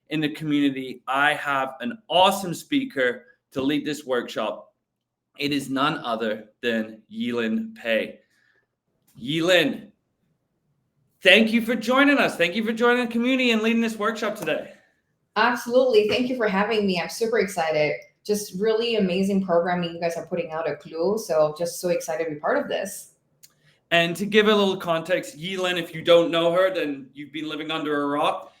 in the community, I have an awesome speaker to lead this workshop. It is none other than Lin Pei. Lin, thank you for joining us. Thank you for joining the community and leading this workshop today. Absolutely. Thank you for having me. I'm super excited. Just really amazing programming you guys are putting out at Clue. So just so excited to be part of this. And to give a little context, Lin, if you don't know her, then you've been living under a rock.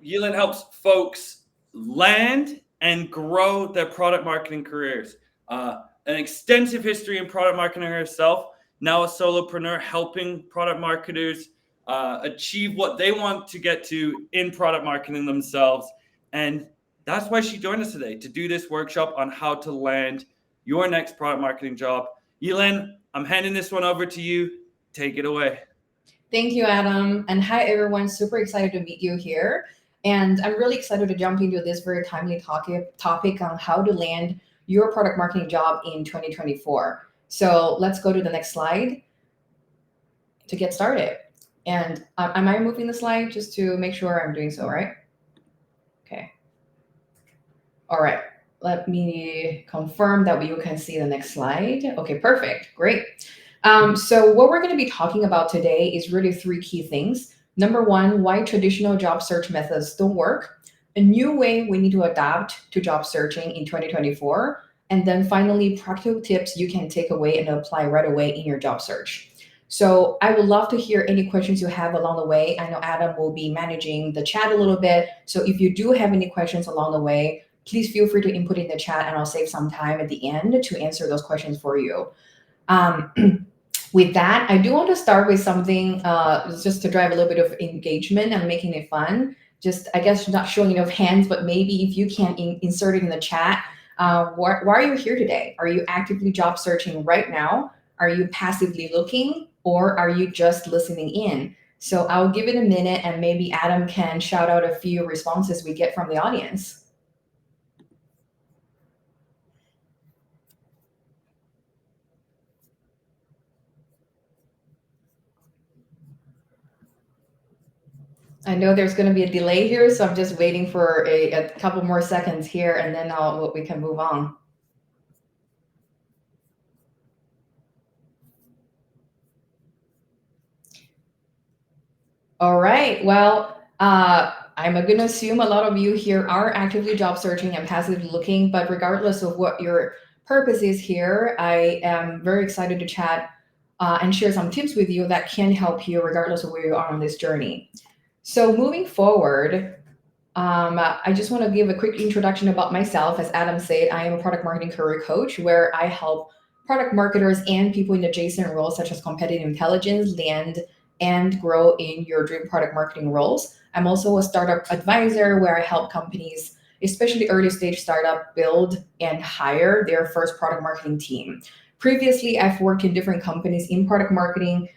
Lin helps folks land and grow their product marketing careers. An extensive history in product marketing herself, now a solopreneur helping product marketers achieve what they want to get to in product marketing themselves. And that's why she joined us today, to do this workshop on how to land your next product marketing job. Lin, I'm handing this one over to you. Take it away. Thank you, Adam. And hi, everyone. Super excited to meet you here. And I'm really excited to jump into this very timely topic on how to land your product marketing job in 2024. So let's go to the next slide to get started. And am I moving the slide just to make sure I'm doing so, right? Okay. All right. Let me confirm that you can see the next slide. Okay, perfect. Great. So what we're going to be talking about today is really three key things. Number one, why traditional job search methods don't work. A new way we need to adapt to job searching in 2024. And then finally, practical tips you can take away and apply right away in your job search. So I would love to hear any questions you have along the way. I know Adam will be managing the chat a little bit. So if you do have any questions along the way, please feel free to input in the chat and I'll save some time at the end to answer those questions for you. With that, I do want to start with something just to drive a little bit of engagement and making it fun. Just, I guess, not showing enough hands, but maybe if you can insert it in the chat. Why are you here today? Are you actively job searching right now? Are you passively looking, or are you just listening in? So I'll give it a minute and maybe Adam can shout out a few responses we get from the audience. I know there's going to be a delay here, so I'm just waiting for a couple more seconds here, and then we can move on. All right. Well, I'm going to assume a lot of you here are actively job searching and passively looking, but regardless of what your purpose is here, I am very excited to chat and share some tips with you that can help you regardless of where you are on this journey. So moving forward, I just want to give a quick introduction about myself. As Adam said, I am a product marketing career coach where I help product marketers and people in adjacent roles such as competitive intelligence land and grow in your dream product marketing roles. I'm also a startup advisor where I help companies, especially early stage startup, build and hire their first product marketing team. Previously, I've worked in different companies in product marketing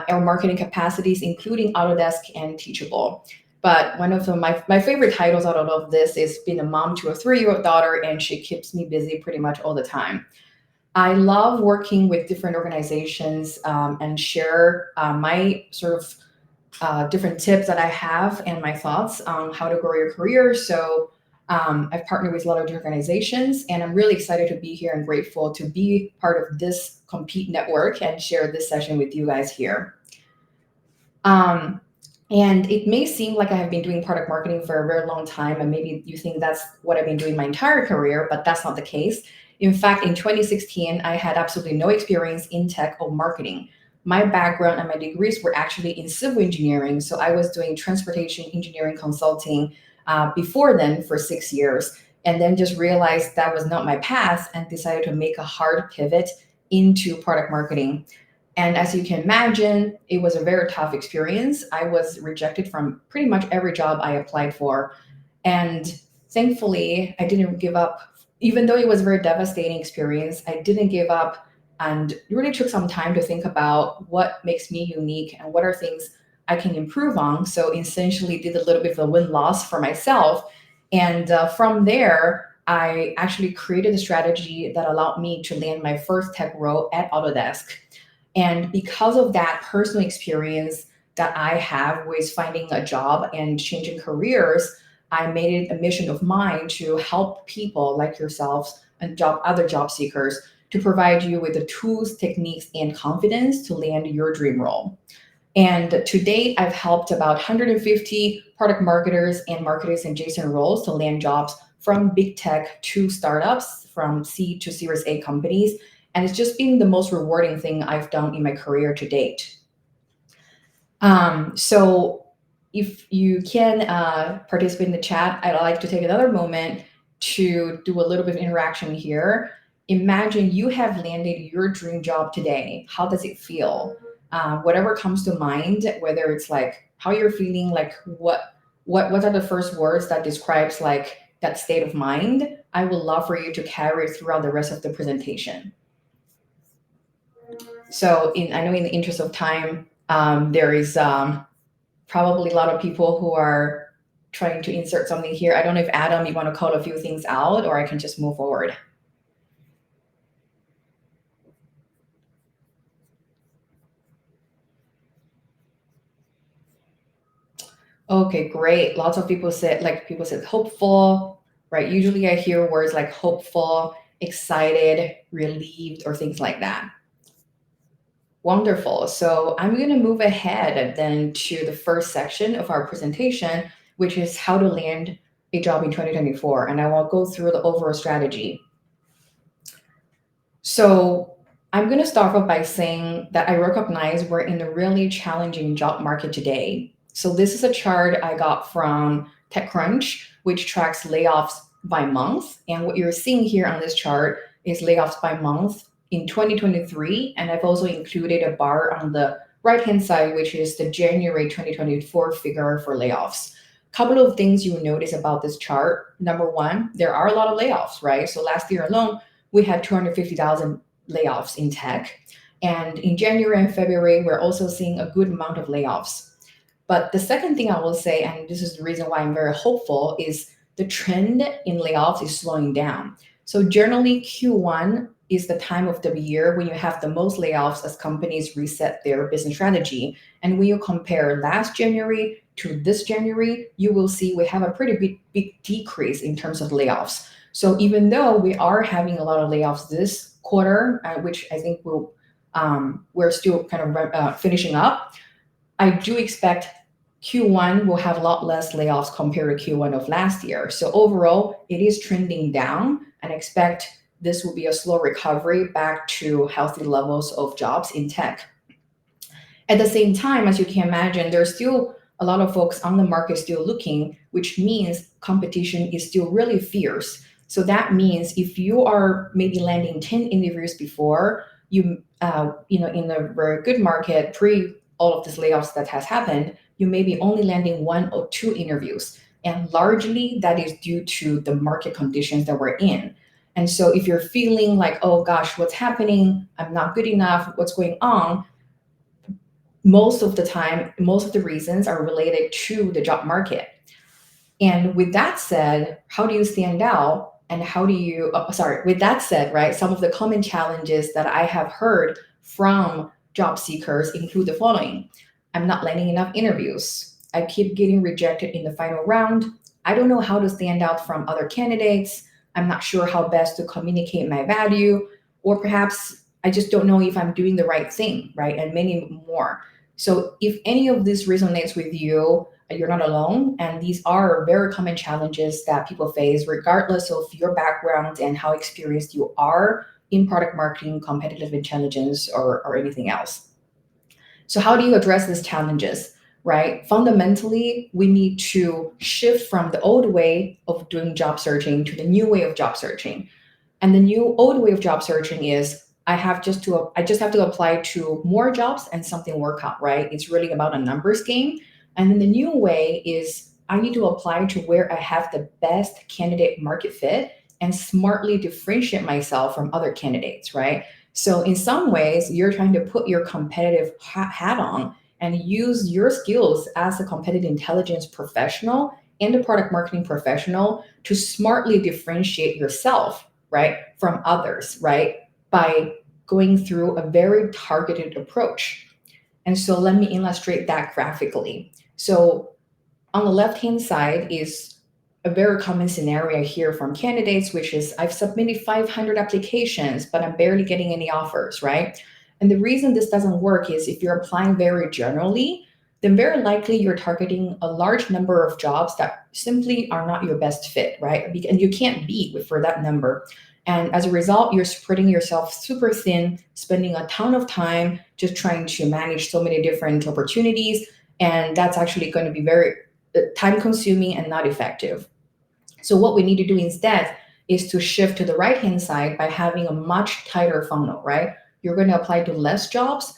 or marketing capacities, including Autodesk and Teachable. But one of my favorite titles out of all of this is being a mom to a 3-year-old daughter, and she keeps me busy pretty much all the time. I love working with different organizations and share my sort of different tips that I have and my thoughts on how to grow your career. So I've partnered with a lot of organizations, and I'm really excited to be here and grateful to be part of this Compete network and share this session with you guys here. And it may seem like I have been doing product marketing for a very long time, and maybe you think that's what I've been doing my entire career, but that's not the case. In fact, in 2016, I had absolutely no experience in tech or marketing. My background and my degrees were actually in civil engineering, so I was doing transportation engineering consulting before then for 6 years, and then just realized that was not my path and decided to make a hard pivot into product marketing. And as you can imagine, it was a very tough experience. I was rejected from pretty much every job I applied for. And thankfully, I didn't give up. Even though it was a very devastating experience, I didn't give up and really took some time to think about what makes me unique and what are things I can improve on. So essentially did a little bit of a win-loss for myself. And from there, I actually created a strategy that allowed me to land my first tech role at Autodesk. And because of that personal experience, that I have with finding a job and changing careers, I made it a mission of mine to help people like yourselves and other job seekers to provide you with the tools, techniques, and confidence to land your dream role. And to date, I've helped about 150 product marketers and marketers adjacent roles to land jobs from big tech to startups, from C to Series A companies. And it's just been the most rewarding thing I've done in my career to date. So if you can participate in the chat, I'd like to take another moment to do a little bit of interaction here. Imagine you have landed your dream job today. How does it feel? Whatever comes to mind, whether it's like how you're feeling, like what are the first words that describes like that state of mind, I would love for you to carry throughout the rest of the presentation. So I know in the interest of time, there is probably a lot of people who are trying to insert something here. I don't know if Adam, you want to call a few things out, or I can just move forward. Okay, great. Lots of people said hopeful, right? Usually I hear words like hopeful, excited, relieved, or things like that. Wonderful. So I'm going to move ahead then to the first section of our presentation, which is how to land a job in 2024. And I will go through the overall strategy. So I'm going to start off by saying that I recognize we're in a really challenging job market today. So this is a chart I got from TechCrunch, which tracks layoffs by month. And what you're seeing here on this chart is layoffs by month in 2023. And I've also included a bar on the right-hand side, which is the January 2024 figure for layoffs. Couple of things you will notice about this chart. Number one, there are a lot of layoffs, right? So last year alone, we had 250,000 layoffs in tech. And in January and February, we're also seeing a good amount of layoffs. But the second thing I will say, and this is the reason why I'm very hopeful, is the trend in layoffs is slowing down. So generally, Q1 is the time of the year when you have the most layoffs as companies reset their business strategy. And when you compare last January to this January, you will see we have a pretty big decrease in terms of layoffs. So even though we are having a lot of layoffs this quarter, which I think we're still kind of finishing up, I do expect Q1 will have a lot less layoffs compared to Q1 of last year. So overall, it is trending down, and I expect this will be a slow recovery back to healthy levels of jobs in tech. At the same time, as you can imagine, there's still a lot of folks on the market still looking, which means competition is still really fierce. So that means if you are maybe landing 10 interviews before, in a very good market, pre all of these layoffs that has happened, you may be only landing 1 or 2 interviews. And largely that is due to the market conditions that we're in. And so if you're feeling like, oh gosh, what's happening? I'm not good enough. What's going on? Most of the time, most of the reasons are related to the job market. And with that said, how do you stand out? And with that said, right, some of the common challenges that I have heard from job seekers include the following. I'm not landing enough interviews. I keep getting rejected in the final round. I don't know how to stand out from other candidates. I'm not sure how best to communicate my value, or perhaps I just don't know if I'm doing the right thing, right? And many more. So if any of this resonates with you, you're not alone. And these are very common challenges that people face, regardless of your background and how experienced you are in product marketing, competitive intelligence, or anything else. So how do you address these challenges, right? Fundamentally, we need to shift from the old way of doing job searching to the new way of job searching. And the new old way of job searching is I just have to apply to more jobs and something work out, right? It's really about a numbers game. And then the new way is I need to apply to where I have the best candidate market fit and smartly differentiate myself from other candidates, right? So in some ways, you're trying to put your competitive hat on and use your skills as a competitive intelligence professional and a product marketing professional to smartly differentiate yourself, right, from others, right, by going through a very targeted approach. And so let me illustrate that graphically. So on the left-hand side is a very common scenario I hear from candidates, which is I've submitted 500 applications, but I'm barely getting any offers, right? And the reason this doesn't work is if you're applying very generally, then very likely you're targeting a large number of jobs that simply are not your best fit, right? And you can't beat for that number. And as a result, you're spreading yourself super thin, spending a ton of time just trying to manage so many different opportunities. And that's actually going to be very time consuming and not effective. So what we need to do instead is to shift to the right hand side by having a much tighter funnel, right? You're going to apply to less jobs,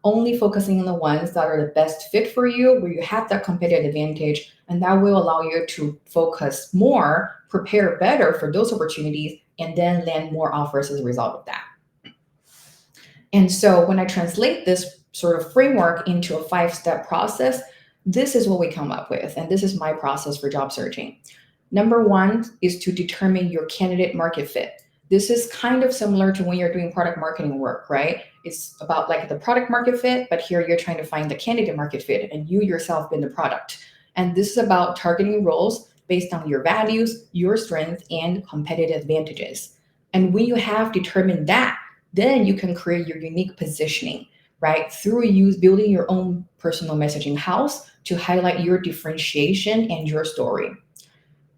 only focusing on the ones that are the best fit for you, where you have that competitive advantage, and that will allow you to focus more, prepare better for those opportunities, and then land more offers as a result of that. And so when I translate this sort of framework into a 5-step process, this is what we come up with. And this is my process for job searching. Number 1 is to determine your candidate market fit. This is kind of similar to when you're doing product marketing work, right? It's about like the product market fit, but here you're trying to find the candidate market fit and you yourself being the product. And this is about targeting roles based on your values, your strengths, and competitive advantages. And when you have determined that, then you can create your unique positioning, right? Through building your own personal messaging house to highlight your differentiation and your story.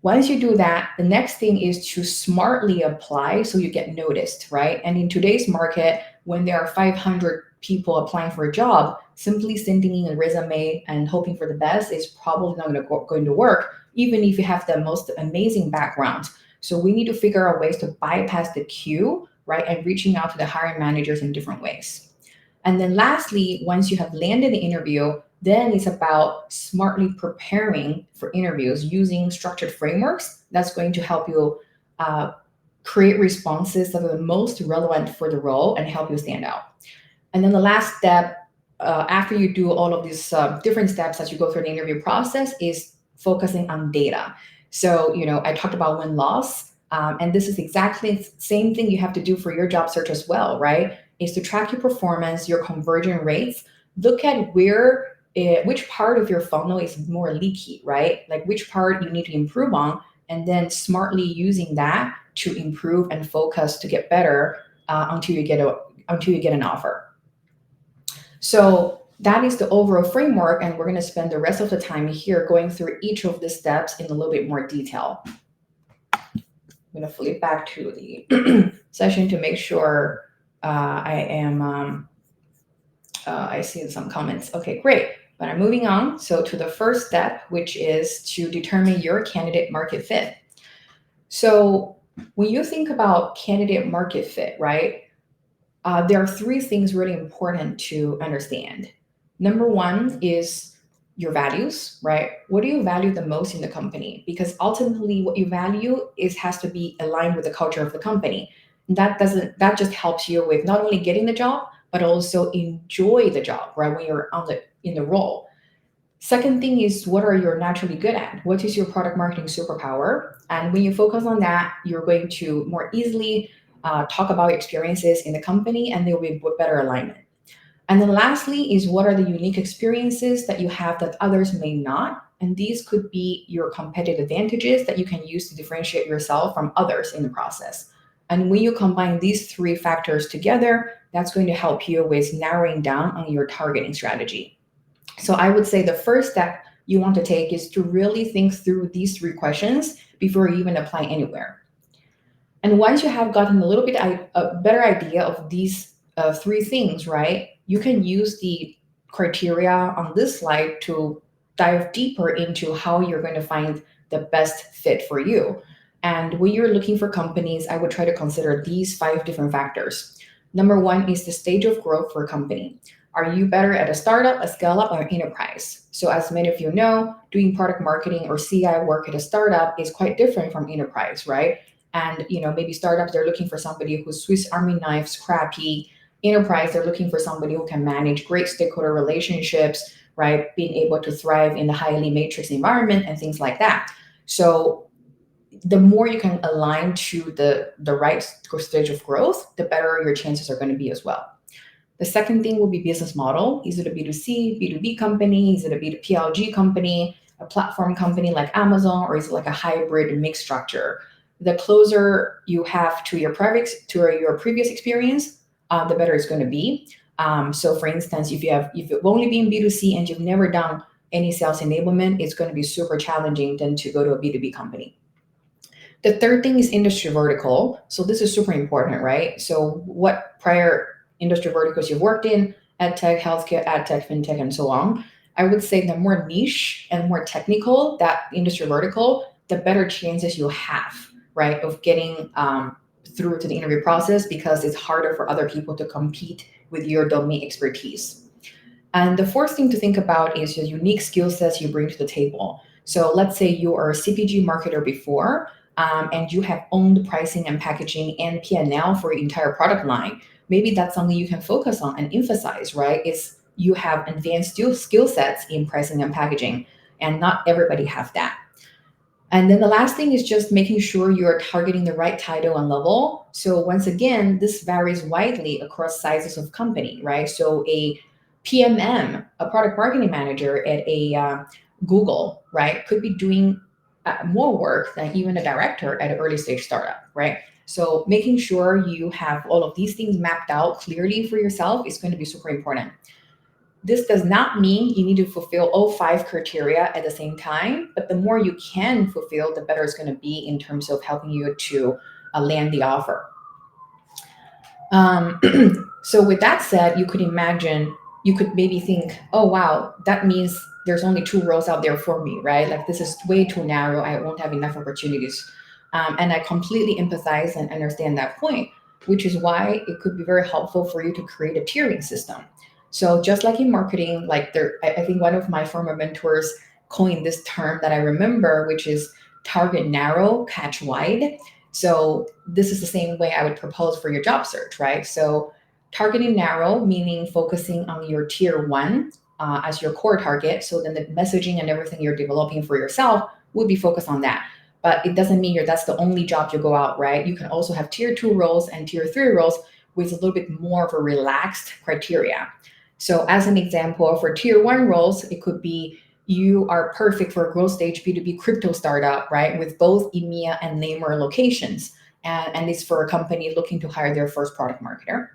Once you do that, the next thing is to smartly apply so you get noticed, right? And in today's market, when there are 500 people applying for a job, simply sending in a resume and hoping for the best is probably not going to work, even if you have the most amazing background. So we need to figure out ways to bypass the queue, right? And reaching out to the hiring managers in different ways. And then lastly, once you have landed the interview, then it's about smartly preparing for interviews using structured frameworks that's going to help you create responses that are the most relevant for the role and help you stand out. And then the last step, after you do all of these different steps as you go through the interview process, is focusing on data. So, I talked about win-loss, and this is exactly the same thing you have to do for your job search as well, right? Is to track your performance, your conversion rates, look at which part of your funnel is more leaky, right? Like which part you need to improve on, and then smartly using that to improve and focus to get better until you get an offer. So that is the overall framework, and we're going to spend the rest of the time here going through each of the steps in a little bit more detail. I'm going to flip back to the session to make sure I see some comments. Okay, great. But I'm moving on. So to the first step, which is to determine your candidate market fit. So when you think about candidate market fit, right, there are 3 things really important to understand. Number 1 is your values, right? What do you value the most in the company? Because ultimately what you value has to be aligned with the culture of the company. And that just helps you with not only getting the job, but also enjoy the job, right? When you're in the role. Second thing is, what are you naturally good at? What is your product marketing superpower? And when you focus on that, you're going to more easily talk about experiences in the company, and there will be better alignment. And then lastly is, what are the unique experiences that you have that others may not? And these could be your competitive advantages that you can use to differentiate yourself from others in the process. And when you combine these 3 factors together, that's going to help you with narrowing down on your targeting strategy. So I would say the first step you want to take is to really think through these 3 questions before you even apply anywhere. And once you have gotten a little bit a better idea of these 3 things, right, you can use the criteria on this slide to dive deeper into how you're going to find the best fit for you. And when you're looking for companies, I would try to consider these 5 different factors. Number 1 is the stage of growth for a company. Are you better at a startup, a scale-up, or an enterprise? So as many of you know, doing product marketing or CI work at a startup is quite different from enterprise, right? And maybe startups, they're looking for somebody who's Swiss Army knife, scrappy. Enterprise, they're looking for somebody who can manage great stakeholder relationships, right? Being able to thrive in the highly matrix environment and things like that. So the more you can align to the right stage of growth, the better your chances are going to be as well. The second thing will be business model. Is it a B2C, B2B company? Is it a B2PLG company, a platform company like Amazon, or is it like a hybrid mixed structure? The closer you have to your previous experience, the better it's going to be. So for instance, if you've only been B2C and you've never done any sales enablement, it's going to be super challenging then to go to a B2B company. The third thing is industry vertical. So this is super important, right? So what prior industry verticals you've worked in, ed tech, healthcare, ad tech, fintech, and so on. I would say the more niche and more technical that industry vertical, the better chances you have, right, of getting through to the interview process, because it's harder for other people to compete with your domain expertise. And the fourth thing to think about is your unique skill sets you bring to the table. So let's say you are a CPG marketer before, and you have owned pricing and packaging and P&L for your entire product line. Maybe that's something you can focus on and emphasize, right? Is you have advanced skill sets in pricing and packaging, and not everybody has that. And then the last thing is just making sure you're targeting the right title and level. So once again, this varies widely across sizes of company, right? So a PMM, a product marketing manager at a Google, right, could be doing more work than even a director at an early stage startup, right? So making sure you have all of these things mapped out clearly for yourself is going to be super important. This does not mean you need to fulfill all 5 criteria at the same time, but the more you can fulfill, the better it's going to be in terms of helping you to land the offer. So with that said, you could maybe think, oh, wow, that means there's only 2 roles out there for me, right? Like this is way too narrow. I won't have enough opportunities. And I completely empathize and understand that point, which is why it could be very helpful for you to create a tiering system. So just like in marketing, I think one of my former mentors coined this term that I remember, which is target narrow, catch wide. So this is the same way I would propose for your job search, right? So targeting narrow, meaning focusing on your tier 1 as your core target. So then the messaging and everything you're developing for yourself would be focused on that. But it doesn't mean that's the only job you go out, right? You can also have tier 2 roles and tier 3 roles with a little bit more of a relaxed criteria. So as an example, for tier 1 roles, it could be you are perfect for a growth stage B2B crypto startup, right? With both EMEA and NAMER locations. And it's for a company looking to hire their first product marketer.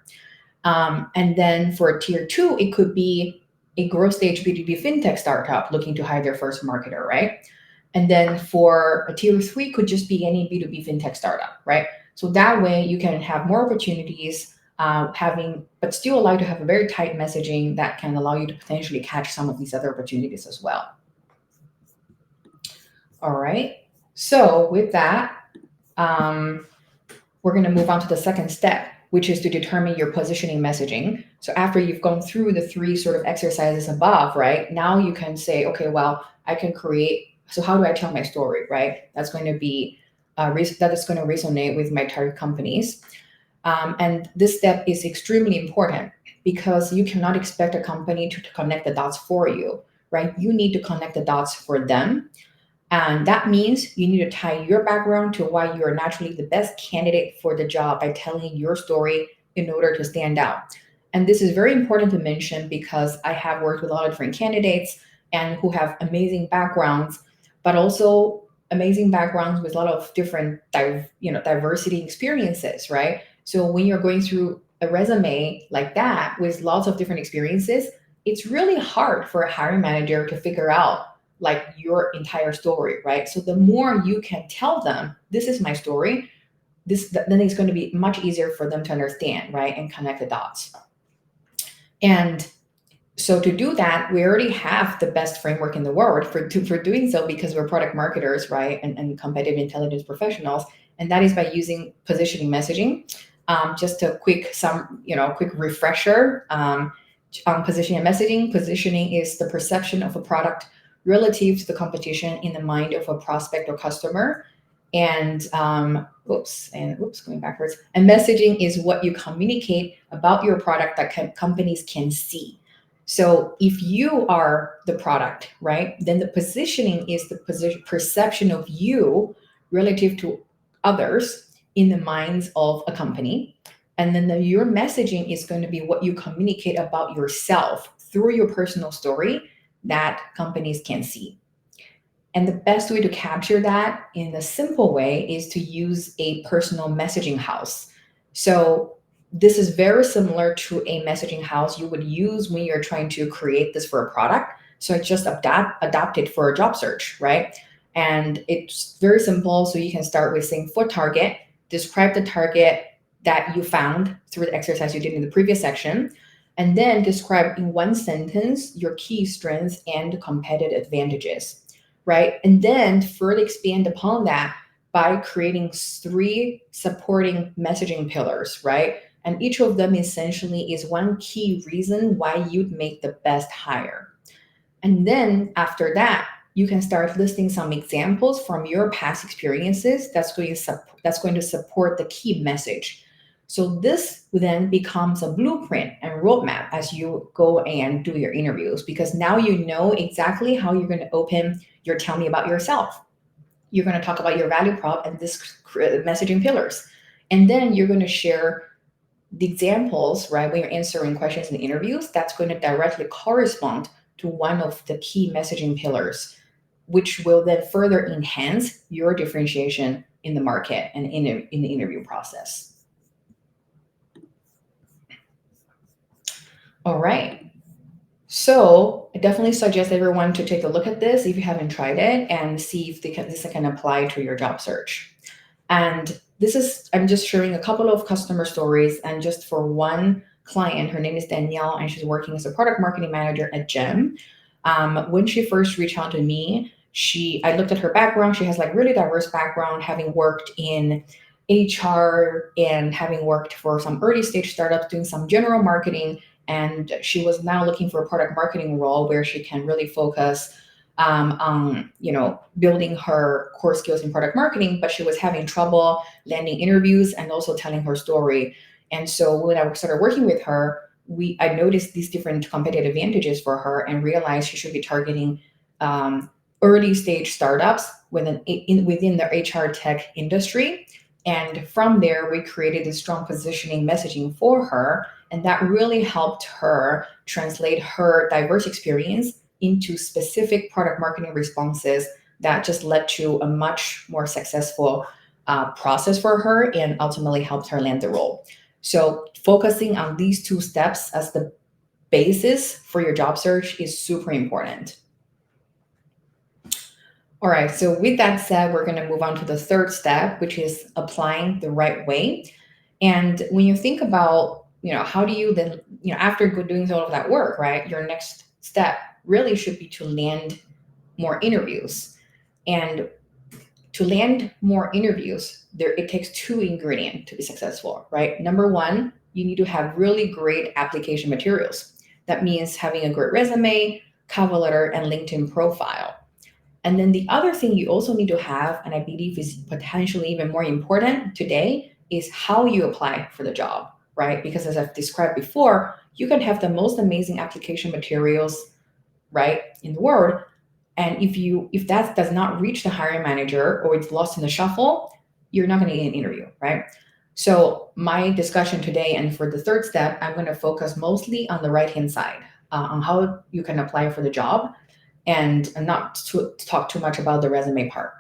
And then for tier 2, it could be a growth stage B2B fintech startup looking to hire their first marketer, right? And then for a tier 3 could just be any B2B fintech startup, right? So that way you can have more opportunities, but still allow you to have a very tight messaging that can allow you to potentially catch some of these other opportunities as well. All right. So with that, we're going to move on to the second step, which is to determine your positioning messaging. So after you've gone through the 3 sort of exercises above, right, now you can say, okay, well, I can create. So how do I tell my story, right? That's going to be that is going to resonate with my target companies. And this step is extremely important because you cannot expect a company to connect the dots for you, right? You need to connect the dots for them. And that means you need to tie your background to why you are naturally the best candidate for the job by telling your story in order to stand out. And this is very important to mention because I have worked with a lot of different candidates and who have amazing backgrounds, but also amazing backgrounds with a lot of different diversity experiences, right? So when you're going through a resume like that with lots of different experiences, it's really hard for a hiring manager to figure out like your entire story, right? So the more you can tell them, this is my story, then it's going to be much easier for them to understand, right? And connect the dots. And so to do that, we already have the best framework in the world for doing so because we're product marketers, right? And competitive intelligence professionals. And that is by using positioning messaging. Just a quick refresher on positioning and messaging. Positioning is the perception of a product relative to the competition in the mind of a prospect or customer. And going backwards. And messaging is what you communicate about your product that companies can see. So if you are the product, right, then the positioning is the perception of you relative to others in the minds of a company. And then your messaging is going to be what you communicate about yourself through your personal story that companies can see. And the best way to capture that in a simple way is to use a personal messaging house. So this is very similar to a messaging house you would use when you're trying to create this for a product. So I just adapted for a job search, right? And it's very simple. So you can start with saying for target, describe the target that you found through the exercise you did in the previous section, and then describe in one sentence your key strengths and competitive advantages, right? And then further expand upon that by creating 3 supporting messaging pillars, right? And each of them essentially is one key reason why you'd make the best hire. And then after that, you can start listing some examples from your past experiences that's going to support the key message. So this then becomes a blueprint and roadmap as you go and do your interviews, because now you know exactly how you're going to open your tell me about yourself. You're going to talk about your value prop and this messaging pillars. And then you're going to share the examples, right, when you're answering questions in the interviews, that's going to directly correspond to one of the key messaging pillars, which will then further enhance your differentiation in the market and in the interview process. All right. So I definitely suggest everyone to take a look at this if you haven't tried it and see if this can apply to your job search. And I'm just sharing a couple of customer stories. And just for one client, her name is Danielle, and she's working as a product marketing manager at GEM. When she first reached out to me, I looked at her background. She has like really diverse background, having worked in HR and having worked for some early stage startups, doing some general marketing. And she was now looking for a product marketing role where she can really focus on building her core skills in product marketing, but she was having trouble landing interviews and also telling her story. And so when I started working with her, I noticed these different competitive advantages for her and realized she should be targeting early stage startups within the HR tech industry. And from there, we created a strong positioning messaging for her. And that really helped her translate her diverse experience into specific product marketing responses that just led to a much more successful process for her and ultimately helped her land the role. So focusing on these 2 steps as the basis for your job search is super important. All right, so with that said, we're going to move on to the 3rd step, which is applying the right way. And when you think about, how do you then, after doing all of that work, right, your next step really should be to land more interviews. And to land more interviews, it takes 2 ingredients to be successful, right? Number 1, you need to have really great application materials. That means having a great resume, cover letter, and LinkedIn profile. And then the other thing you also need to have, and I believe is potentially even more important today, is how you apply for the job, right? Because as I've described before, you can have the most amazing application materials, right, in the world. And if that does not reach the hiring manager or it's lost in the shuffle, you're not going to get an interview, right? So my discussion today, and for the 3rd step, I'm going to focus mostly on the right-hand side, on how you can apply for the job, and not to talk too much about the resume part.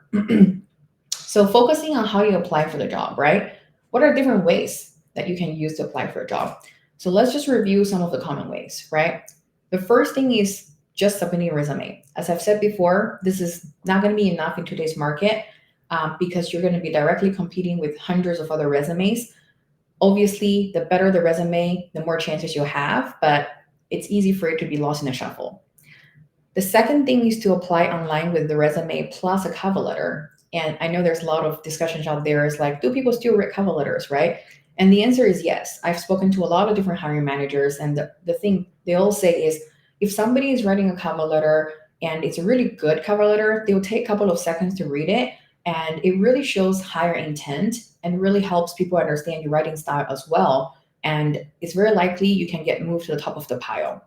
So focusing on how you apply for the job, right? What are different ways that you can use to apply for a job? So let's just review some of the common ways, right? The first thing is just submitting a resume. As I've said before, this is not going to be enough in today's market because you're going to be directly competing with hundreds of other resumes. Obviously, the better the resume, the more chances you'll have, but it's easy for it to be lost in the shuffle. The second thing is to apply online with the resume plus a cover letter. And I know there's a lot of discussions out there. It's like, do people still write cover letters, right? And the answer is yes. I've spoken to a lot of different hiring managers, and the thing they all say is, if somebody is writing a cover letter and it's a really good cover letter, they'll take a couple of seconds to read it. And it really shows higher intent and really helps people understand your writing style as well. And it's very likely you can get moved to the top of the pile.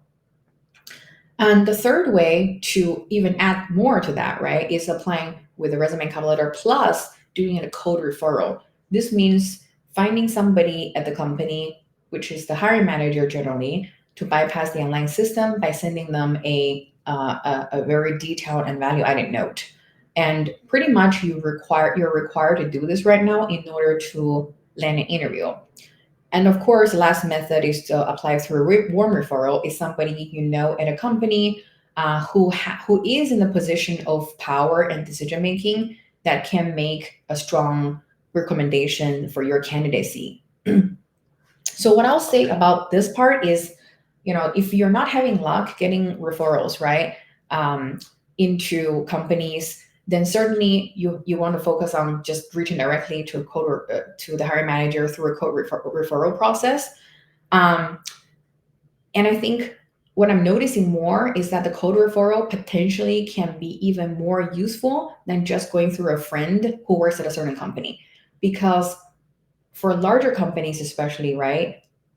And the third way to even add more to that, right, is applying with a resume cover letter plus doing a code referral. This means finding somebody at the company, which is the hiring manager generally, to bypass the online system by sending them a very detailed and value added note. And pretty much you're required to do this right now in order to land an interview. And of course, the last method is to apply through a warm referral. Is somebody you know at a company who is in a position of power and decision making that can make a strong recommendation for your candidacy. So what I'll say about this part is, if you're not having luck getting referrals, right, into companies, then certainly you want to focus on just reaching directly to a code to the hiring manager through a code referral process. Um, and I think what I'm noticing more is that the code referral potentially can be even more useful than just going through a friend who works at a certain company. Because for larger companies, especially, right,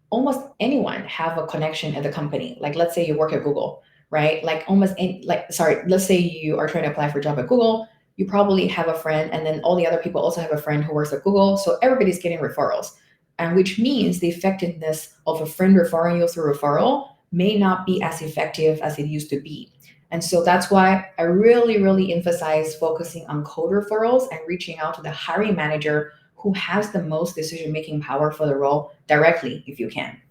almost anyone have a connection at the company. Like, let's say you work at Google, right? Like let's say you are trying to apply for a job at Google. You probably have a friend, and then all the other people also have a friend who works at Google. So everybody's getting referrals, and which means the effectiveness of a friend referring you through referral may not be as effective as it used to be. And so that's why I really, really emphasize focusing on code referrals and reaching out to the hiring manager who has the most decision making power for the role directly, if you can.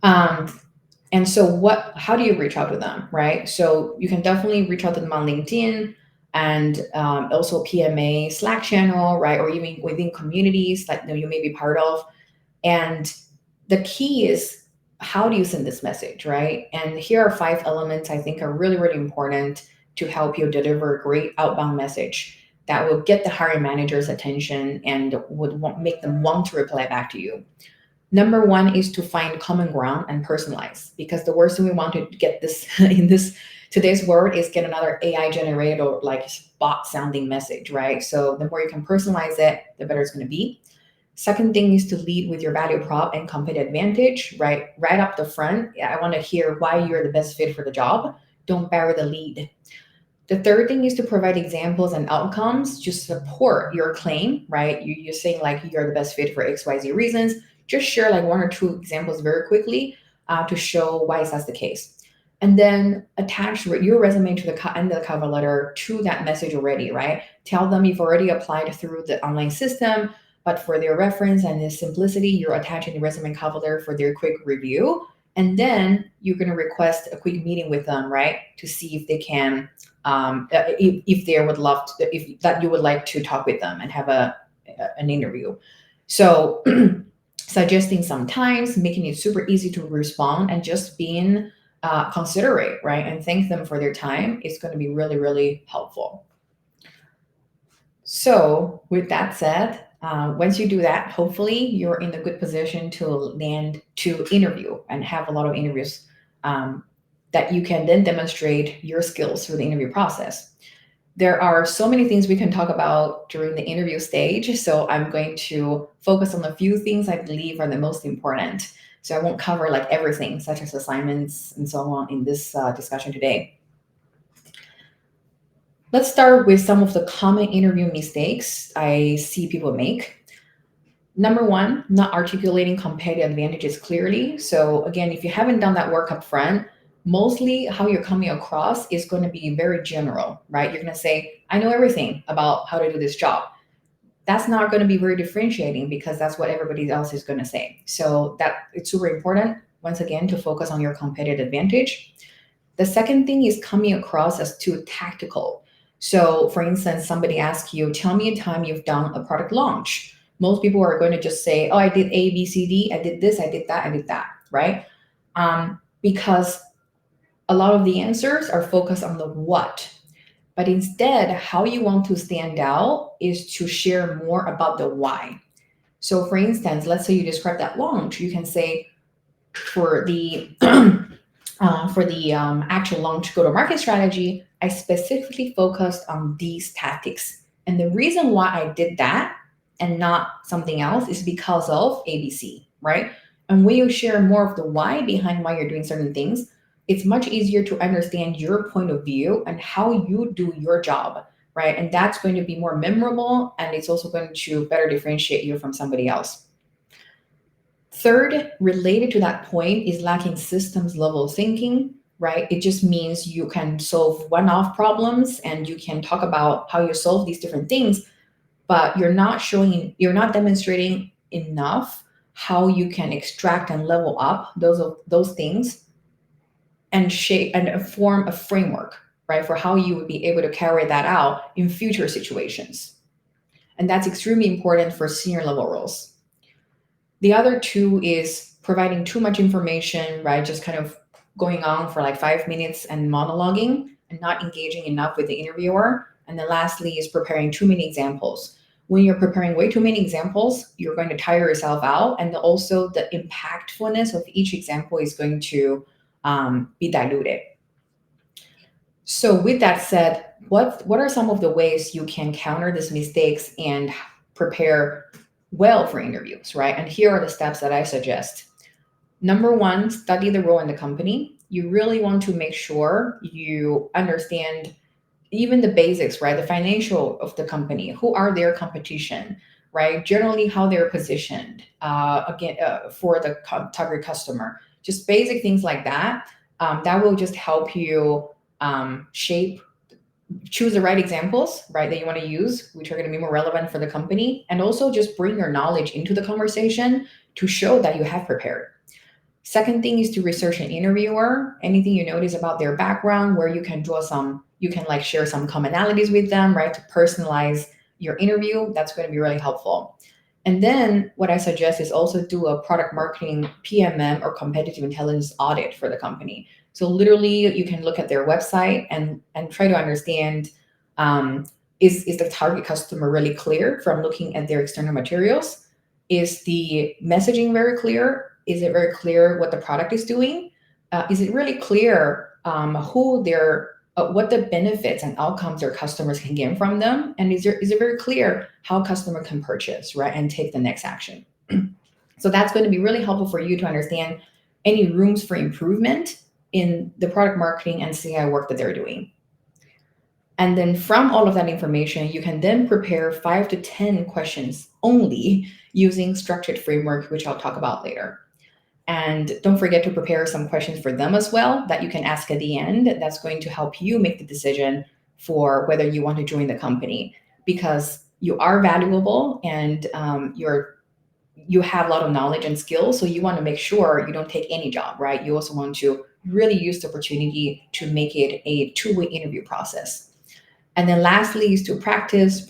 And so how do you reach out to them, right? So you can definitely reach out to them on LinkedIn, and also PMA Slack channel, right? Or even within communities that you may be part of. And the key is, how do you send this message, right? And here are 5 elements I think are really, really important to help you deliver a great outbound message that will get the hiring manager's attention and would make them want to reply back to you. Number 1 is to find common ground and personalize, because the worst thing we want to get this in this today's world is get another AI generated or like bot sounding message, right? So the more you can personalize it, the better it's going to be. Second thing is to lead with your value prop and competitive advantage, right? Right up the front. I want to hear why you're the best fit for the job. Don't bury the lead. The third thing is to provide examples and outcomes to support your claim, right? You're saying like you're the best fit for XYZ reasons. Just share like 1 or 2 examples very quickly to show why that's the case. And then attach your resume to the end of the cover letter to that message already, right? Tell them you've already applied through the online system, but for their reference and the simplicity, you're attaching the resume and cover letter for their quick review. And then you're going to request a quick meeting with them, right? To see if they can, if they would love to, if that you would like to talk with them and have an interview. So suggesting some times, making it super easy to respond, and just being considerate, right? And thank them for their time is going to be really, really helpful. So with that said, once you do that, hopefully you're in a good position to interview and have a lot of interviews that you can then demonstrate your skills through the interview process. There are so many things we can talk about during the interview stage, so I'm going to focus on a few things I believe are the most important. So I won't cover like everything, such as assignments and so on, in this discussion today. Let's start with some of the common interview mistakes I see people make. Number 1, not articulating competitive advantages clearly. So again, if you haven't done that work up front, mostly how you're coming across is going to be very general, right? You're going to say, I know everything about how to do this job. That's not going to be very differentiating, because that's what everybody else is going to say. So that it's super important, once again, to focus on your competitive advantage. The second thing is coming across as too tactical. So for instance, somebody asks you, tell me a time you've done a product launch. Most people are going to just say, oh, I did A, B, C, D. I did this, I did that, right? Because a lot of the answers are focused on the what. But instead, how you want to stand out is to share more about the why. So for instance, let's say you describe that launch. You can say, for the actual launch go-to-market strategy, I specifically focused on these tactics. And the reason why I did that and not something else is because of ABC, right? And when you share more of the why behind why you're doing certain things, it's much easier to understand your point of view and how you do your job right? And that's going to be more memorable, and it's also going to better differentiate you from somebody else. Third, related to that point, is lacking systems level thinking, right? It just means you can solve one-off problems and you can talk about how you solve these different things, but you're not demonstrating enough how you can extract and level up those things and shape and form a framework, right, for how you would be able to carry that out in future situations. And that's extremely important for senior level roles. The other two is providing too much information, right? Just kind of going on for like 5 minutes and monologuing and not engaging enough with the interviewer. And then lastly is preparing too many examples. When you're preparing way too many examples, you're going to tire yourself out. And also the impactfulness of each example is going to be diluted. So with that said, what are some of the ways you can counter these mistakes and prepare well for interviews, right? And here are the steps that I suggest. Number one, study the role in the company. You really want to make sure you understand even the basics, right? The financial of the company, who are their competition, right? Generally, how they're positioned for the target customer. Just basic things like that. That will just help you choose the right examples, right, that you want to use, which are going to be more relevant for the company, and also just bring your knowledge into the conversation to show that you have prepared. Second thing is to research an interviewer. Anything you notice about their background, where you can like share some commonalities with them, right, to personalize your interview. That's going to be really helpful. And then what I suggest is also do a product marketing PMM or competitive intelligence audit for the company. So literally, you can look at their website and try to understand, is the target customer really clear from looking at their external materials? Is the messaging very clear? Is it very clear what the product is doing? Is it really clear what the benefits and outcomes their customers can get from them? And is it very clear how customer can purchase, right, and take the next action? So that's going to be really helpful for you to understand any rooms for improvement in the product marketing and CI work that they're doing. And then from all of that information, you can then prepare 5 to 10 questions only using structured framework, which I'll talk about later. And don't forget to prepare some questions for them as well that you can ask at the end. That's going to help you make the decision for whether you want to join the company, because you are valuable and you have a lot of knowledge and skills. So you want to make sure you don't take any job, right? You also want to really use the opportunity to make it a two-way interview process. And then lastly is to practice,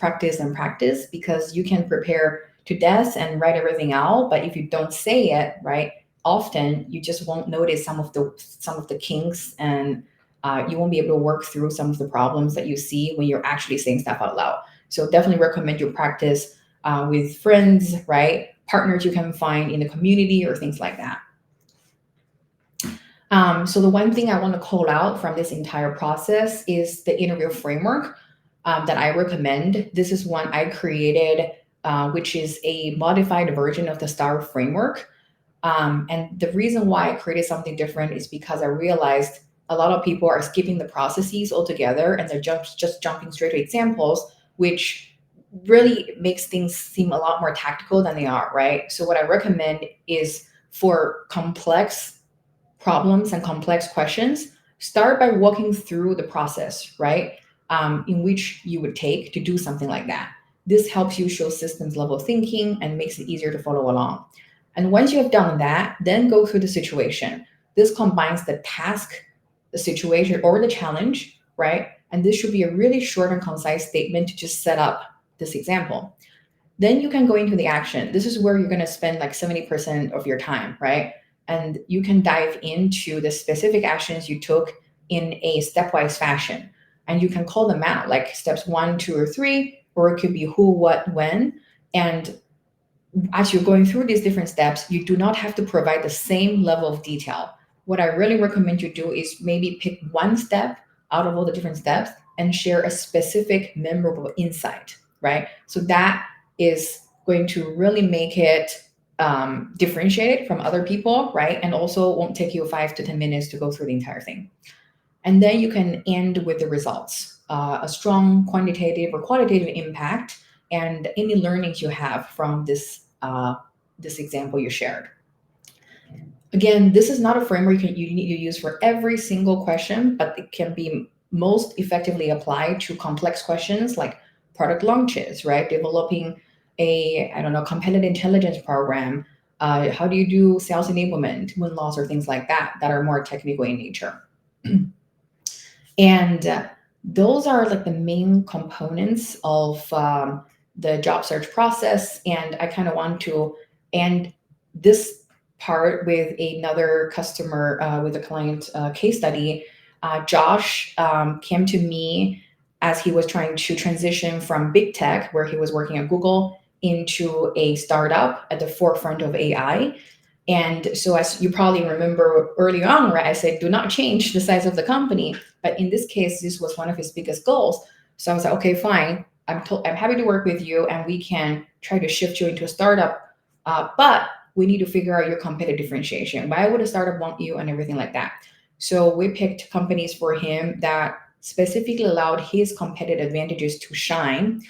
because you can prepare to death and write everything out. But if you don't say it, right, often you just won't notice some of the kinks, and you won't be able to work through some of the problems that you see when you're actually saying stuff out loud. So definitely recommend you practice with friends, right? Partners you can find in the community or things like that. So the one thing I want to call out from this entire process is the interview framework that I recommend. This is one I created, which is a modified version of the STAR framework. And the reason why I created something different is because I realized a lot of people are skipping the processes altogether and they're just jumping straight to examples, which really makes things seem a lot more tactical than they are, right? So what I recommend is for complex problems and complex questions, start by walking through the process, right? In which you would take to do something like that. This helps you show systems level thinking and makes it easier to follow along. And once you have done that, then go through the situation. This combines the task, the situation, or the challenge, right? And this should be a really short and concise statement to just set up this example. Then you can go into the action. This is where you're going to spend like 70% of your time, right? And you can dive into the specific actions you took in a stepwise fashion. And you can call them out, like steps 1, 2, or 3, or it could be who, what, when. And as you're going through these different steps, you do not have to provide the same level of detail. What I really recommend you do is maybe pick one step out of all the different steps and share a specific memorable insight, right? So that is going to really make it differentiated from other people, right? And also won't take you 5 to 10 minutes to go through the entire thing. And then you can end with the results. a strong quantitative or qualitative impact, and any learnings you have from this example you shared. Again, this is not a framework you need to use for every single question, but it can be most effectively applied to complex questions like product launches, right? Developing a, I don't know, competitive intelligence program. How do you do sales enablement, win loss, or things like that that are more technical in nature. And those are like the main components of the job search process. And I kind of want to end this part with another customer, with a client case study. Josh came to me as he was trying to transition from big tech, where he was working at Google, into a startup at the forefront of AI. And so, as you probably remember early on, right, I said, do not change the size of the company. But in this case, this was one of his biggest goals. So I was like, okay, fine. I'm happy to work with you, and we can try to shift you into a startup. But we need to figure out your competitive differentiation. Why would a startup want you, and everything like that? So we picked companies for him that specifically allowed his competitive advantages to shine.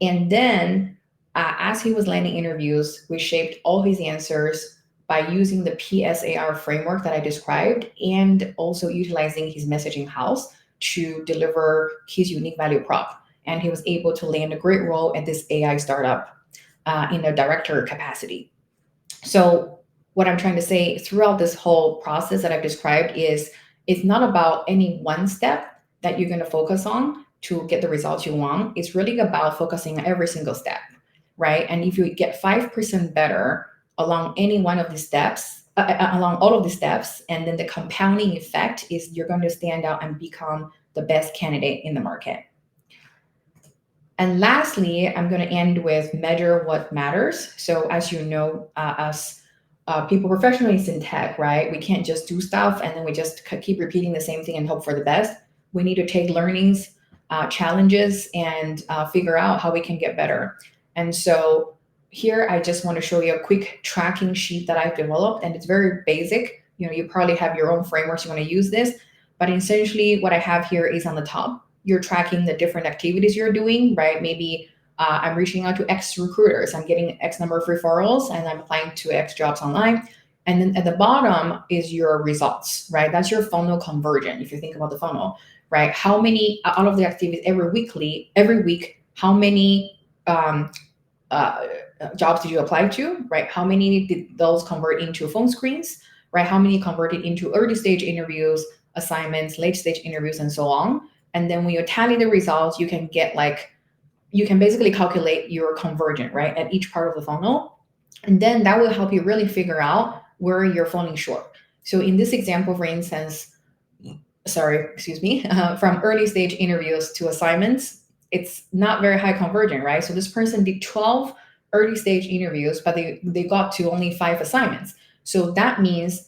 And then, as he was landing interviews, we shaped all his answers by using the PSAR framework that I described, and also utilizing his messaging house to deliver his unique value prop. And he was able to land a great role at this AI startup in a director capacity. So, what I'm trying to say throughout this whole process that I've described is, it's not about any one step that you're going to focus on to get the results you want. It's really about focusing on every single step, right? And if you get 5% better along any one of the steps, along all of the steps, and then the compounding effect is you're going to stand out and become the best candidate in the market. And lastly, I'm going to end with measure what matters. So as you know, us people professionals in tech, right? We can't just do stuff and then we just keep repeating the same thing and hope for the best. We need to take learnings, challenges, and figure out how we can get better. And so here, I just want to show you a quick tracking sheet that I've developed, and it's very basic. You probably have your own frameworks you want to use this, but essentially what I have here is on the top, you're tracking the different activities you're doing, right? Maybe I'm reaching out to X recruiters, I'm getting X number of referrals, and I'm applying to X jobs online. And then at the bottom is your results, right? That's your funnel conversion. If you think about the funnel, right? How many out of the activities every week, how many jobs did you apply to, right? How many did those convert into phone screens, right? How many converted into early stage interviews, assignments, late stage interviews, and so on. And then when you tally the results, you can basically calculate your conversion, right, at each part of the funnel. And then that will help you really figure out where you're falling short. So in this example, for instance, from early stage interviews to assignments, it's not very high conversion, right? So this person did 12 early stage interviews, but they got to only 5 assignments. So that means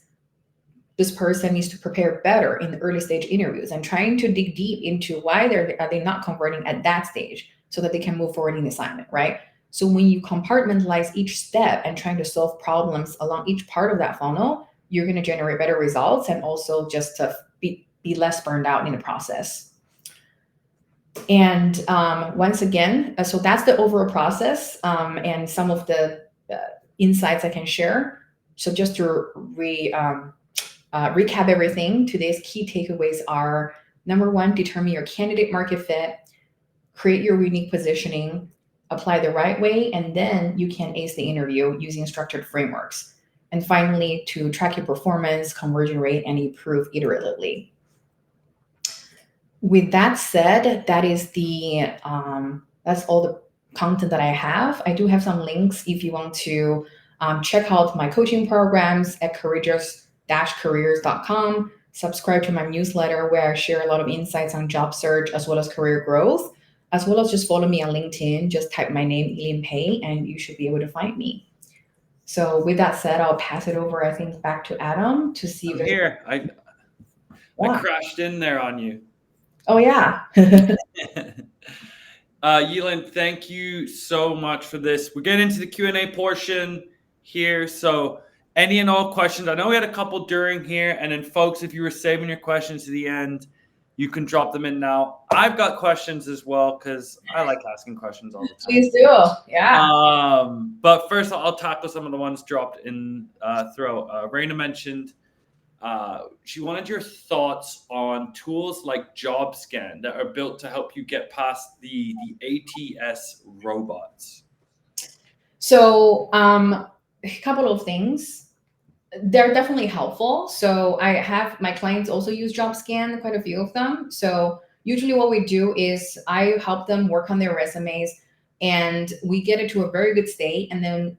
this person needs to prepare better in the early stage interviews and trying to dig deep into why are they not converting at that stage so that they can move forward in the assignment, right? So when you compartmentalize each step and trying to solve problems along each part of that funnel, you're going to generate better results, and also just to be less burned out in the process. And once again, so that's the overall process, and some of the insights I can share. So just to recap everything, today's key takeaways are: number one, determine your candidate market fit, create your unique positioning, apply the right way, and then you can ace the interview using structured frameworks. And finally, to track your performance, conversion rate, and improve iteratively. With that said, that is that's all the content that I have. I do have some links if you want to check out my coaching programs at courageous-careers.com. Subscribe to my newsletter where I share a lot of insights on job search as well as career growth, as well as just follow me on LinkedIn. Just type my name, Lin Pei, and you should be able to find me. So with that said, I'll pass it over, I think, back to Adam to see if there's... Here, I crashed in there on you. Oh, yeah. Yilin, thank you so much for this. We're getting into the Q&A portion here. So any and all questions, I know we had a couple during here. And then folks, if you were saving your questions to the end, you can drop them in now. I've got questions as well because I like asking questions all the time. Please do. Yeah. But first, I'll tackle some of the ones dropped in throughout. Raina mentioned she wanted your thoughts on tools like JobScan that are built to help you get past the ATS robots. So, a couple of things. They're definitely helpful. So I have my clients also use JobScan, quite a few of them. So usually what we do is I help them work on their resumes and we get it to a very good state, and then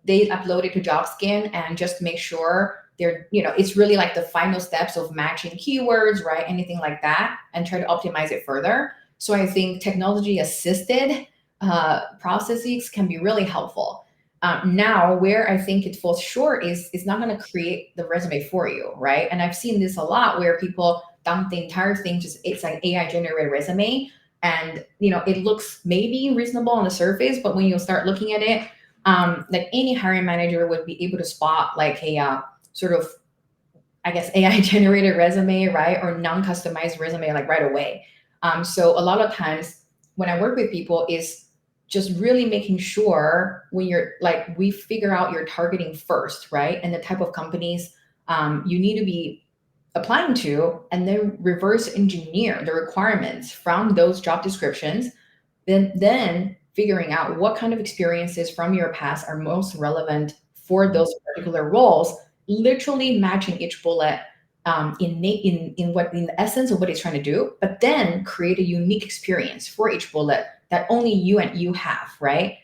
they upload it to JobScan and just make sure they're, it's really like the final steps of matching keywords, right? Anything like that, and try to optimize it further. So I think technology assisted processes can be really helpful. Now, where I think it falls short is it's not going to create the resume for you, right? And I've seen this a lot where people dump the entire thing, just it's like AI generated resume, and it looks maybe reasonable on the surface, but when you start looking at it, like any hiring manager would be able to spot like a sort of, I guess, AI generated resume, right, or non-customized resume like right away. So a lot of times when I work with people is just really making sure when you're like, we figure out your targeting first, right? And the type of companies you need to be applying to, and then reverse engineer the requirements from those job descriptions, then figuring out what kind of experiences from your past are most relevant for those particular roles, literally matching each bullet in the essence of what it's trying to do, but then create a unique experience for each bullet that only you and you have, right?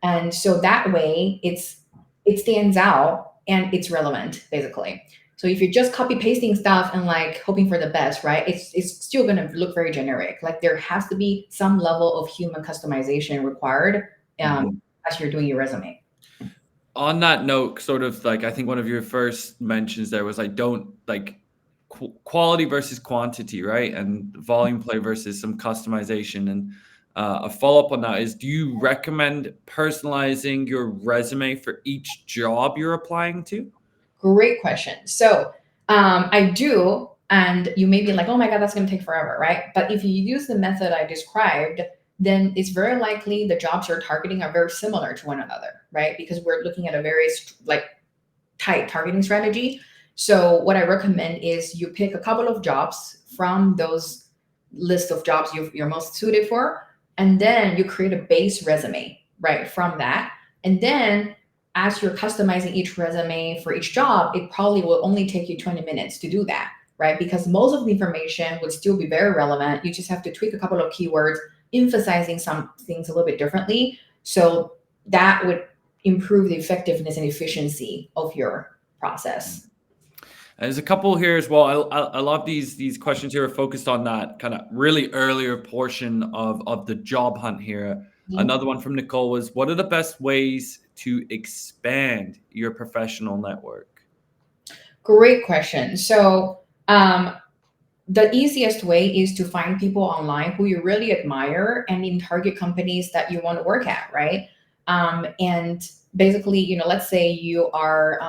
And so that way it stands out and it's relevant, basically. So if you're just copy pasting stuff and like hoping for the best, right, it's still going to look very generic. Like there has to be some level of human customization required as you're doing your resume. On that note, sort of like I think one of your first mentions there was like don't like quality versus quantity, right? And volume play versus some customization. And a follow up on that is, do you recommend personalizing your resume for each job you're applying to? Great question. So I do, and you may be like, oh my God, that's going to take forever, right? But if you use the method I described, then it's very likely the jobs you're targeting are very similar to one another, right? Because we're looking at a very like tight targeting strategy. So what I recommend is you pick a couple of jobs from those list of jobs you're most suited for, and then you create a base resume, right, from that. And then as you're customizing each resume for each job, it probably will only take you 20 minutes to do that, right? Because most of the information would still be very relevant. You just have to tweak a couple of keywords, emphasizing some things a little bit differently. So that would improve the effectiveness and efficiency of your process. There's a couple here as well. I love these questions here are focused on that kind of really earlier portion of the job hunt here. Another one from Nicole was, what are the best ways to expand your professional network? Great question. So the easiest way is to find people online who you really admire and in target companies that you want to work at, right? And basically, let's say you are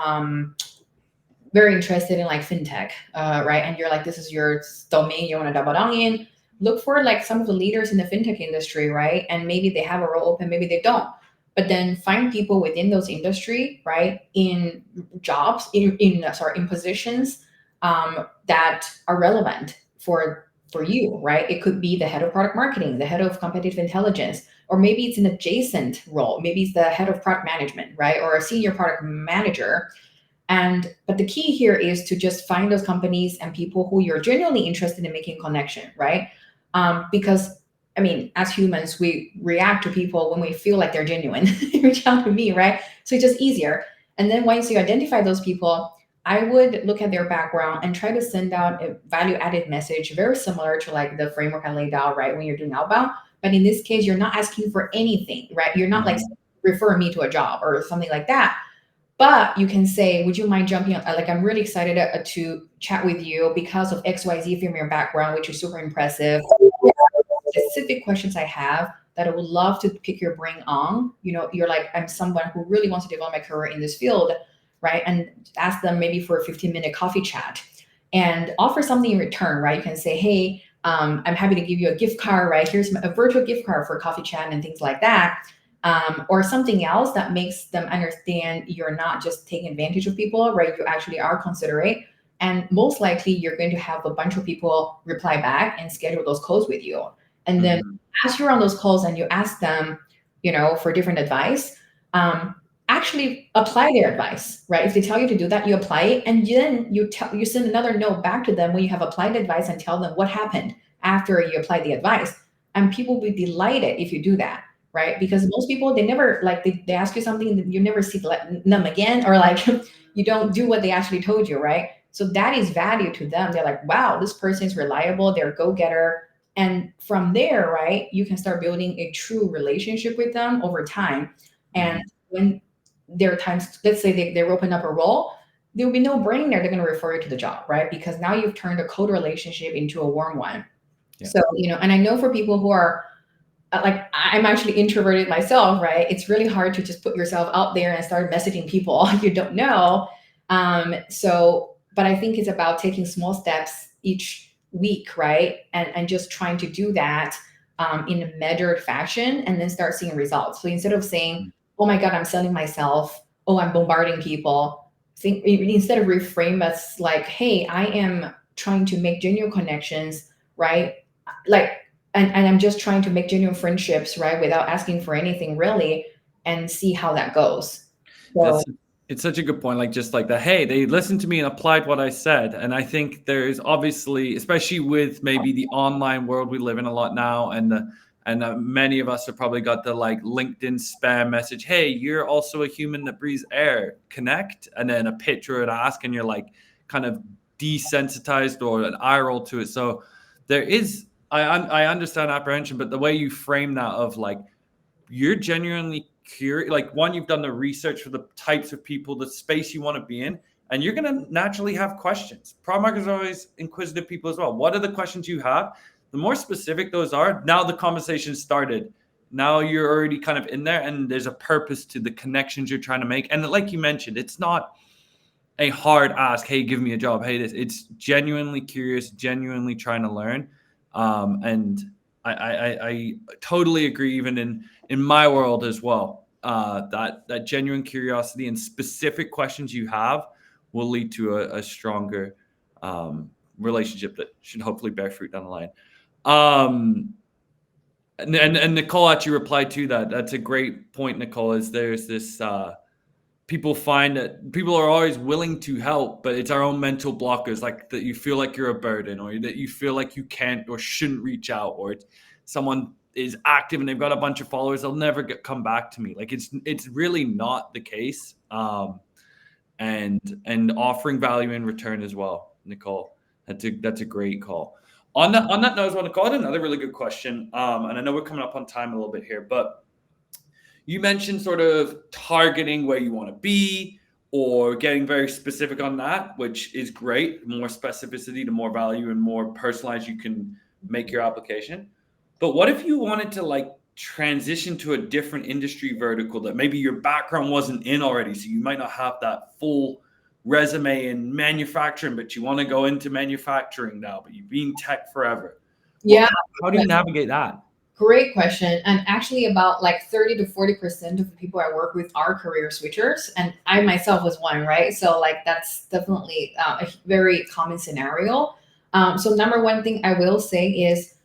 very interested in like fintech, right? And you're like, this is your domain you want to double down in. Look for like some of the leaders in the fintech industry, right? And maybe they have a role open, maybe they don't. But then find people within those industry, right, in jobs, in positions that are relevant for you, right? It could be the head of product marketing, the head of competitive intelligence, or maybe it's an adjacent role. Maybe it's the head of product management, right, or a senior product manager. But the key here is to just find those companies and people who you're genuinely interested in making connection, right? Because I mean, as humans, we react to people when we feel like they're genuine. Reach out to me, right? So it's just easier. And then once you identify those people, I would look at their background and try to send out a value-added message, very similar to like the framework I laid out, right, when you're doing outbound. But in this case, you're not asking for anything, right? You're not like refer me to a job or something like that. But you can say, would you mind jumping on, like, I'm really excited to chat with you because of XYZ from your background, which is super impressive. Specific questions I have that I would love to pick your brain on. You're like, I'm someone who really wants to develop my career in this field, right? And ask them maybe for a 15-minute coffee chat and offer something in return, right? You can say, hey, I'm happy to give you a gift card, right? Here's a virtual gift card for coffee chat and things like that. Or something else that makes them understand you're not just taking advantage of people, right? You actually are considerate. And most likely, you're going to have a bunch of people reply back and schedule those calls with you. And then Mhm. as you're on those calls and you ask them, for different advice, um, actually apply their advice, right? If they tell you to do that, you apply it, and then you send another note back to them when you have applied advice and tell them what happened after you applied the advice. And people will be delighted if you do that, right? Because most people, they never like they ask you something and you never see them again, or like you don't do what they actually told you, right? So that is value to them. They're like, wow, this person is reliable, they're a go-getter. And from there, right, you can start building a true relationship with them over time. And Mhm. when there are times, let's say they're open up a role, there will be no brainer they're going to refer you to the job, right? Because now you've turned a cold relationship into a warm one. Yeah. So, and I know for people who are like, I'm actually introverted myself, right? It's really hard to just put yourself out there and start messaging people you don't know. But I think it's about taking small steps each week, right? And just trying to do that in a measured fashion and then start seeing results. So instead of saying, Mm. oh my God, I'm selling myself, oh, I'm bombarding people, instead of reframe as like, hey, I am trying to make genuine connections, right? Like, and I'm just trying to make genuine friendships, right, without asking for anything really, and see how that goes. So That's it's such a good point. Like just like the hey, they listened to me and applied what I said. And I think there's obviously, especially with maybe the online world we live in a lot now, and many of us have probably got the like LinkedIn spam message. Hey, you're also a human that breathes air. Connect, and then a picture and ask, and you're like kind of desensitized or an eye roll to it. So there is, I understand apprehension, but the way you frame that of like you're genuinely curious, like one, you've done the research for the types of people, the space you want to be in, and you're going to naturally have questions. Product marketers are always inquisitive people as well. What are the questions you have? The more specific those are, now the conversation started. Now you're already kind of in there, and there's a purpose to the connections you're trying to make. And like you mentioned, it's not a hard ask. Hey, give me a job. Hey, this. It's genuinely curious, genuinely trying to learn. And I totally agree. Even in my world as well, that genuine curiosity and specific questions you have will lead to a stronger relationship that should hopefully bear fruit down the line. And Nicole actually replied to that. That's a great point, Nicole. Is there's this people find that people are always willing to help, but it's our own mental blockers, like that you feel like you're a burden, or that you feel like you can't or shouldn't reach out, or it's someone is active and they've got a bunch of followers, they'll never come back to me. Like it's really not the case. And offering value in return as well, Nicole. That's a great call. On that note as well, Nicole, I had another really good question. And I know we're coming up on time a little bit here, but you mentioned sort of targeting where you want to be or getting very specific on that, which is great. The more specificity, the more value and more personalized you can make your application. But what if you wanted to like transition to a different industry vertical that maybe your background wasn't in already? So you might not have that full resume in manufacturing, but you want to go into manufacturing now, but you've been tech forever. Well, yeah, how do you navigate that? great question. And actually, about like 30 to 40% of the people I work with are career switchers. And I myself was one, right? So, like, that's definitely a very common scenario. So, number one thing I will say is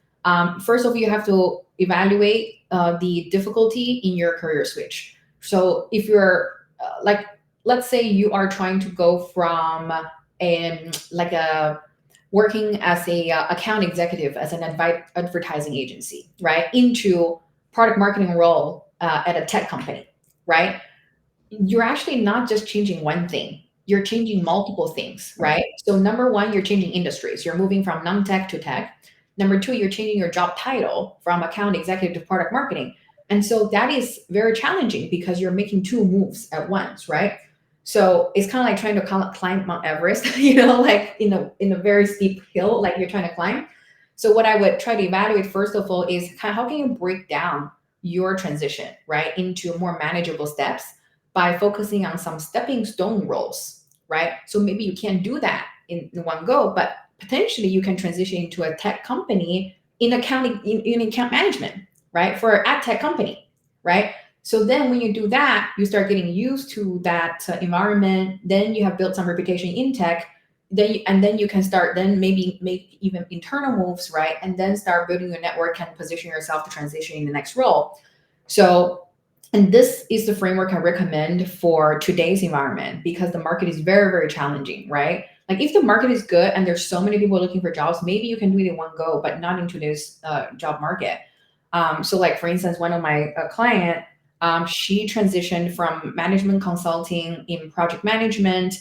first of all, you have to evaluate the difficulty in your career switch. So, if you're like, let's say you are trying to go from like a working as a account executive as an advertising agency, right, into product marketing role at a tech company, right? You're actually not just changing one thing, you're changing multiple things, right? So number one, you're changing industries, you're moving from non-tech to tech. Number two, you're changing your job title from account executive to product marketing. And so that is very challenging because you're making two moves at once, right? So it's kind of like trying to climb Mount Everest, like in a very steep hill, like you're trying to climb. So what I would try to evaluate first of all is how can you break down your transition, right, into more manageable steps by focusing on some stepping stone roles, right? So maybe you can't do that in one go, but potentially you can transition into a tech company in accounting, in account management, right? For an ad tech company, right? So then when you do that, you start getting used to that environment. Then you have built some reputation in tech. Then you can start then maybe make even internal moves, right? And then start building your network and position yourself to transition in the next role. So, and this is the framework I recommend for today's environment because the market is very, very challenging, right? Like if the market is good and there's so many people looking for jobs, maybe you can do it in one go, but not in today's job market. So like for instance, one of my client, she transitioned from management consulting in project management.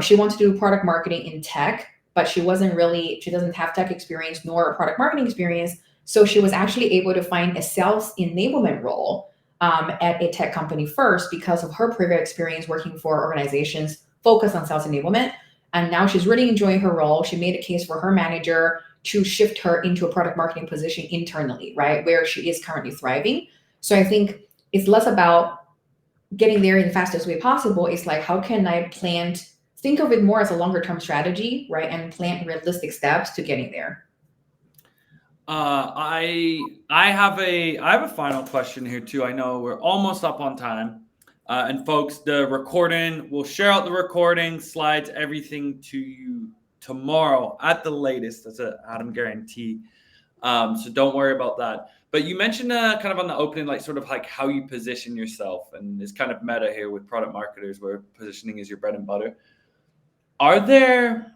She wants to do product marketing in tech, but she doesn't have tech experience nor product marketing experience. So she was actually able to find a sales enablement role at a tech company first because of her previous experience working for organizations focused on sales enablement. And now she's really enjoying her role. She made a case for her manager to shift her into a product marketing position internally, right? Where she is currently thriving. So I think it's less about getting there in the fastest way possible. It's like, how can I think of it more as a longer term strategy, right? And plan realistic steps to getting there. I have a final question here too. I know we're almost up on time. And folks, the recording, we'll share out the recording, slides, everything to you tomorrow at the latest. That's an Adam guarantee. So don't worry about that. But you mentioned kind of on the opening, like sort of like how you position yourself, and it's kind of meta here with product marketers where positioning is your bread and butter. Are there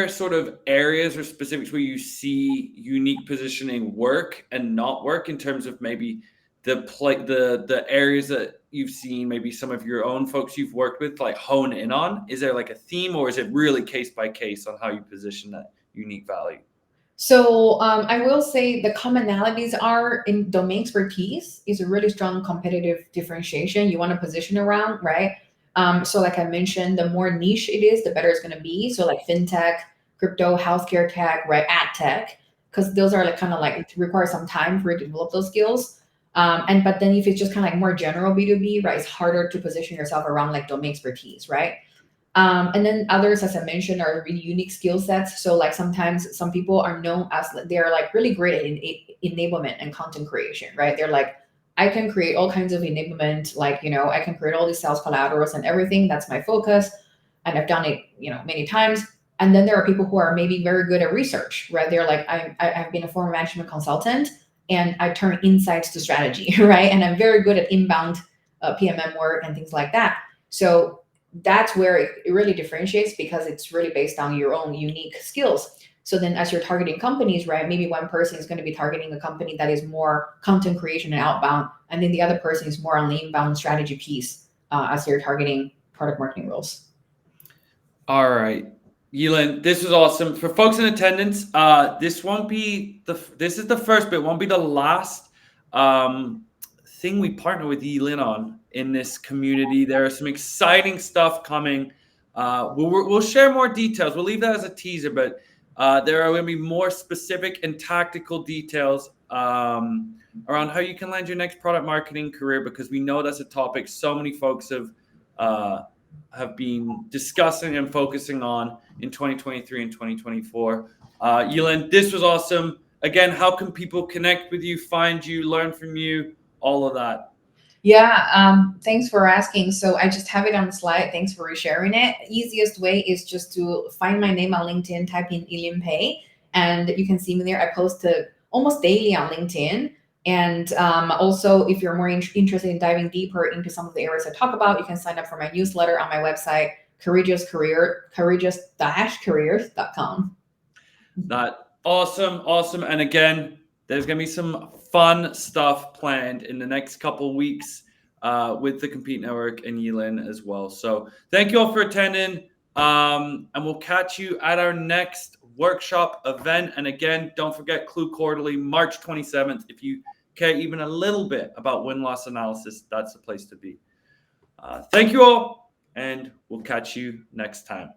sort of areas or specifics where you see unique positioning work and not work in terms of maybe the areas that you've seen maybe some of your own folks you've worked with like hone in on? Is there like a theme, or is it really case by case on how you position that unique value? So I will say the commonalities are in domain expertise is a really strong competitive differentiation you want to position around, right? So like I mentioned, the more niche it is, the better it's going to be. So like fintech, crypto, healthcare tech, right? Ad tech, because those are like kind of like it requires some time for you to develop those skills. But then if it's just kind of like more general B2B, right, it's harder to position yourself around like domain expertise, right? And then others, as I mentioned, are really unique skill sets. So like sometimes some people are known as they're like really great at enablement and content creation, right? They're like, I can create all kinds of enablement, like, I can create all these sales collaterals and everything. That's my focus. And I've done it, many times. And then there are people who are maybe very good at research, right? They're like, I've been a former management consultant and I turn insights to strategy, right? And I'm very good at inbound PMM work and things like that. So that's where it really differentiates because it's really based on your own unique skills. So then as you're targeting companies, right, maybe one person is going to be targeting a company that is more content creation and outbound, and then the other person is more on the inbound strategy piece as you're targeting product marketing roles. All right. Yilin, this was awesome. For folks in attendance, this is the first, but it won't be the last thing we partner with Yilin on in this community. There are some exciting stuff coming. We'll share more details. We'll leave that as a teaser, but there are going to be more specific and tactical details around how you can land your next product marketing career, because we know that's a topic so many folks have been discussing and focusing on in 2023 and 2024. Yilin, this was awesome. Again, how can people connect with you, find you, learn from you, all of that? Yeah, thanks for asking. So I just have it on the slide. Thanks for resharing it. Easiest way is just to find my name on LinkedIn, type in Lin Pei, and you can see me there. I post almost daily on LinkedIn. And also, if you're more interested in diving deeper into some of the areas I talk about, you can sign up for my newsletter on my website, courageous-careers.com. That awesome. And again, there's going to be some fun stuff planned in the next couple weeks with the Compete Network and Yilin as well. So thank you all for attending. And we'll catch you at our next workshop event. And again, don't forget Clue Quarterly, March 27th. If you care even a little bit about win-loss analysis, that's the place to be. Thank you all, and we'll catch you next time.